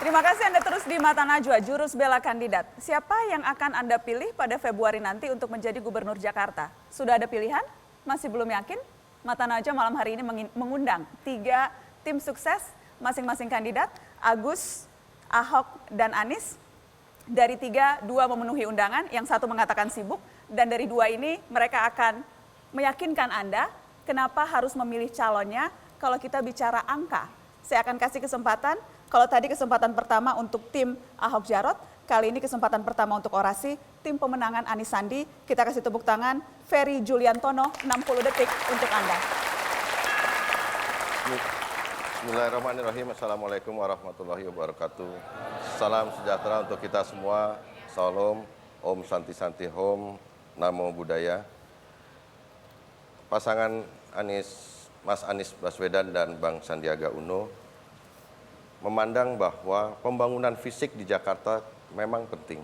Terima kasih Anda terus di Mata Najwa, jurus bela kandidat. Siapa yang akan Anda pilih pada Februari nanti untuk menjadi Gubernur Jakarta? Sudah ada pilihan? Masih belum yakin? Mata Najwa malam hari ini mengundang 3 tim sukses masing-masing kandidat, Agus, Ahok, dan Anies. Dari 3, 2 memenuhi undangan, yang 1 mengatakan sibuk, dan dari 2 ini mereka akan meyakinkan Anda kenapa harus memilih calonnya kalau kita bicara angka. Saya akan kasih kesempatan. Kalau tadi kesempatan pertama untuk tim Ahok Jarot, kali ini kesempatan pertama untuk orasi tim pemenangan Anies Sandi. Kita kasih tepuk tangan Ferry Juliantono, 60 detik untuk Anda. Bismillahirrahmanirrahim. Assalamualaikum warahmatullahi wabarakatuh. Salam sejahtera untuk kita semua. Salam, Om Santi Santi Hom, Namo Buddhaya. Pasangan Mas Anies Baswedan dan Bang Sandiaga Uno memandang bahwa pembangunan fisik di Jakarta memang penting.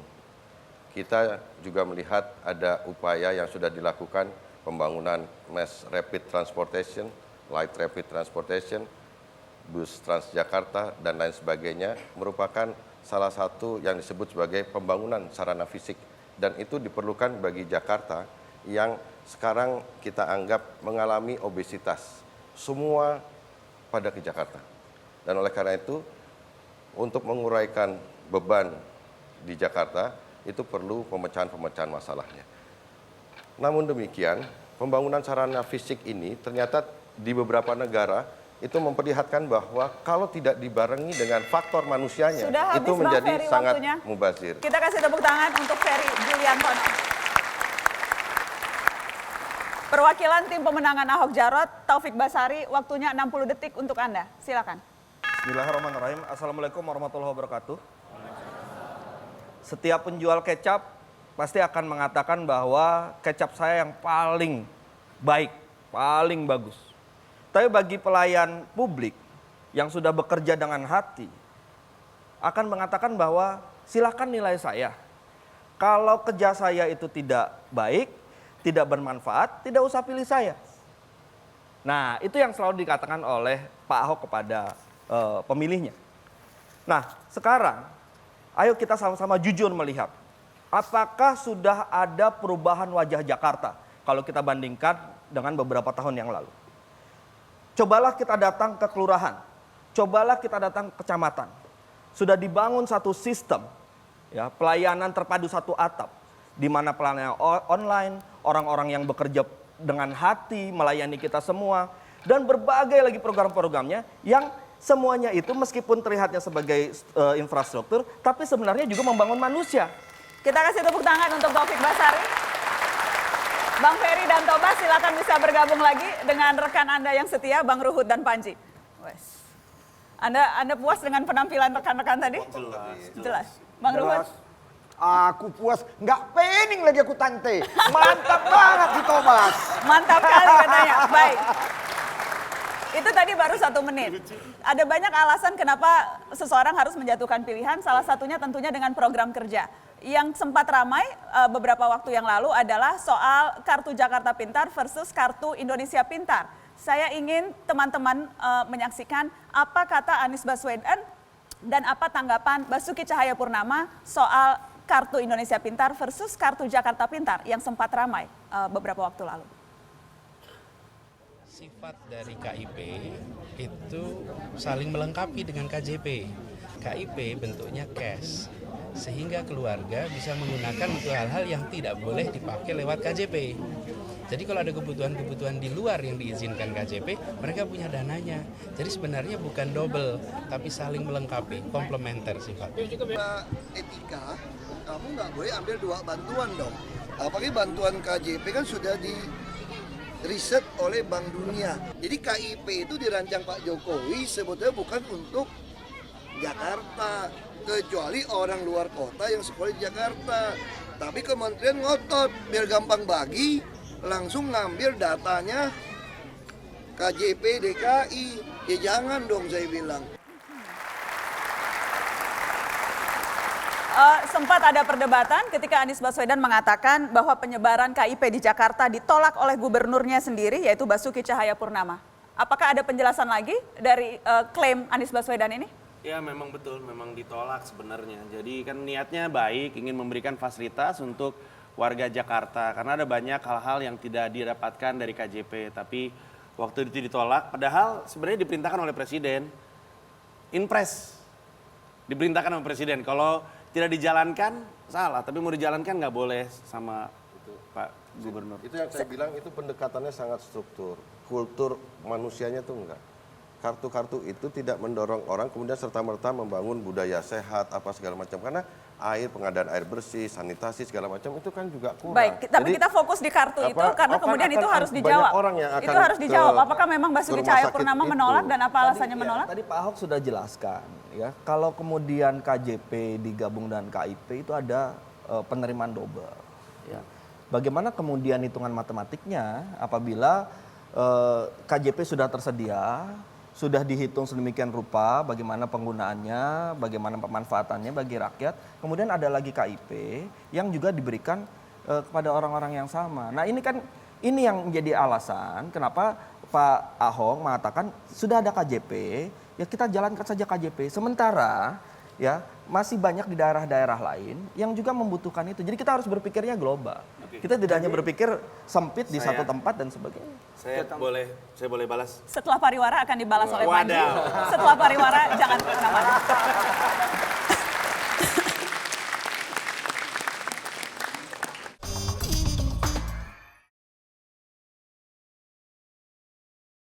Kita juga melihat ada upaya yang sudah dilakukan pembangunan mass rapid transportation, light rapid transportation, bus Transjakarta, dan lain sebagainya merupakan salah satu yang disebut sebagai pembangunan sarana fisik. Dan itu diperlukan bagi Jakarta yang sekarang kita anggap mengalami obesitas. Semua pada ke Jakarta. Dan oleh karena itu, untuk menguraikan beban di Jakarta, itu perlu pemecahan-pemecahan masalahnya. Namun demikian, pembangunan sarana fisik ini ternyata di beberapa negara itu memperlihatkan bahwa kalau tidak dibarengi dengan faktor manusianya, itu menjadi sangat mubazir. Kita kasih tepuk tangan untuk Ferry Juliantono. Perwakilan tim pemenangan Ahok Jarot, Taufik Basari, waktunya 60 detik untuk Anda. Silakan. Bismillahirrahmanirrahim. Assalamualaikum warahmatullahi wabarakatuh. Setiap penjual kecap pasti akan mengatakan bahwa kecap saya yang paling baik, paling bagus. Tapi bagi pelayan publik yang sudah bekerja dengan hati, akan mengatakan bahwa silakan nilai saya. Kalau kerja saya itu tidak baik, tidak bermanfaat, tidak usah pilih saya. Nah, itu yang selalu dikatakan oleh Pak Ahok kepada pemilihnya. Nah, sekarang ayo kita sama-sama jujur melihat apakah sudah ada perubahan wajah Jakarta kalau kita bandingkan dengan beberapa tahun yang lalu. Cobalah kita datang ke kelurahan, cobalah kita datang ke kecamatan. Sudah dibangun satu sistem, ya, pelayanan terpadu satu atap, di mana pelayanan online, orang-orang yang bekerja dengan hati melayani kita semua, dan berbagai lagi program-programnya yang semuanya itu meskipun terlihatnya sebagai infrastruktur, tapi sebenarnya juga membangun manusia. Kita kasih tepuk tangan untuk Taufik Basari. Bang Ferry dan Tobas, silakan bisa bergabung lagi dengan rekan Anda yang setia, Bang Ruhut dan Panji. Wes. Anda puas dengan penampilan rekan-rekan tadi? Jelas. Bang Ruhut? Aku puas, nggak pening lagi aku tante. Mantap banget si Tobas. Mantap kali katanya, baik. Itu tadi baru 1 menit. Ada banyak alasan kenapa seseorang harus menjatuhkan pilihan, salah satunya tentunya dengan program kerja. Yang sempat ramai beberapa waktu yang lalu adalah soal Kartu Jakarta Pintar versus Kartu Indonesia Pintar. Saya ingin teman-teman menyaksikan apa kata Anies Baswedan dan apa tanggapan Basuki Cahayapurnama soal Kartu Indonesia Pintar versus Kartu Jakarta Pintar yang sempat ramai beberapa waktu lalu. Sifat dari KIP itu saling melengkapi dengan KJP. KIP bentuknya cash, sehingga keluarga bisa menggunakan untuk hal-hal yang tidak boleh dipakai lewat KJP. Jadi kalau ada kebutuhan-kebutuhan di luar yang diizinkan KJP, mereka punya dananya. Jadi sebenarnya bukan double, tapi saling melengkapi, komplementer sifatnya. Etika, kamu nggak boleh ambil 2 bantuan dong. Apalagi bantuan KJP kan sudah di riset oleh Bank Dunia. Jadi KIP itu dirancang Pak Jokowi sebetulnya bukan untuk Jakarta, kecuali orang luar kota yang sekolah di Jakarta. Tapi kementerian ngotot biar gampang bagi, langsung ngambil datanya KJP DKI. Ya jangan dong saya bilang. Sempat ada perdebatan ketika Anies Baswedan mengatakan bahwa penyebaran KIP di Jakarta ditolak oleh gubernurnya sendiri, yaitu Basuki Cahayapurnama. Apakah ada penjelasan lagi dari klaim Anies Baswedan ini? Ya memang betul, memang ditolak sebenarnya. Jadi kan niatnya baik, ingin memberikan fasilitas untuk warga Jakarta. Karena ada banyak hal-hal yang tidak didapatkan dari KJP. Tapi waktu itu ditolak, padahal sebenarnya diperintahkan oleh Presiden. Inpres, diperintahkan oleh Presiden. Kalau tidak dijalankan, salah. Tapi mau dijalankan nggak boleh sama Pak Gubernur. Itu yang saya bilang, itu pendekatannya sangat struktur. Kultur manusianya tuh enggak. Kartu-kartu itu tidak mendorong orang kemudian serta-merta membangun budaya sehat apa segala macam, karena air, pengadaan air bersih, sanitasi segala macam itu kan juga kurang. Baik, tapi Jadi, kita fokus di kartu itu karena kemudian akan itu harus banyak dijawab. orang yang akan Itu harus dijawab. ke- Apakah memang Basuki ke rumah sakit Cahayapurnama itu. menolak dan apa alasannya menolak? Tadi Pak Ahok sudah jelaskan ya, kalau kemudian KJP digabung dengan KIP itu ada penerimaan double. Ya. Bagaimana kemudian hitungan matematiknya apabila KJP sudah tersedia, sudah dihitung sedemikian rupa bagaimana penggunaannya, bagaimana pemanfaatannya bagi rakyat, kemudian ada lagi KIP yang juga diberikan kepada orang-orang yang sama. Nah ini kan, ini yang menjadi alasan kenapa Pak Ahok mengatakan sudah ada KJP, ya kita jalankan saja KJP. Sementara ya masih banyak di daerah-daerah lain yang juga membutuhkan itu. Jadi kita harus berpikirnya global. Kita tidak hanya berpikir sempit di satu tempat dan sebagainya. Saya boleh balas. Setelah pariwara akan dibalas oleh Panji. Wadah. Setelah pariwara jangan kemana-mana.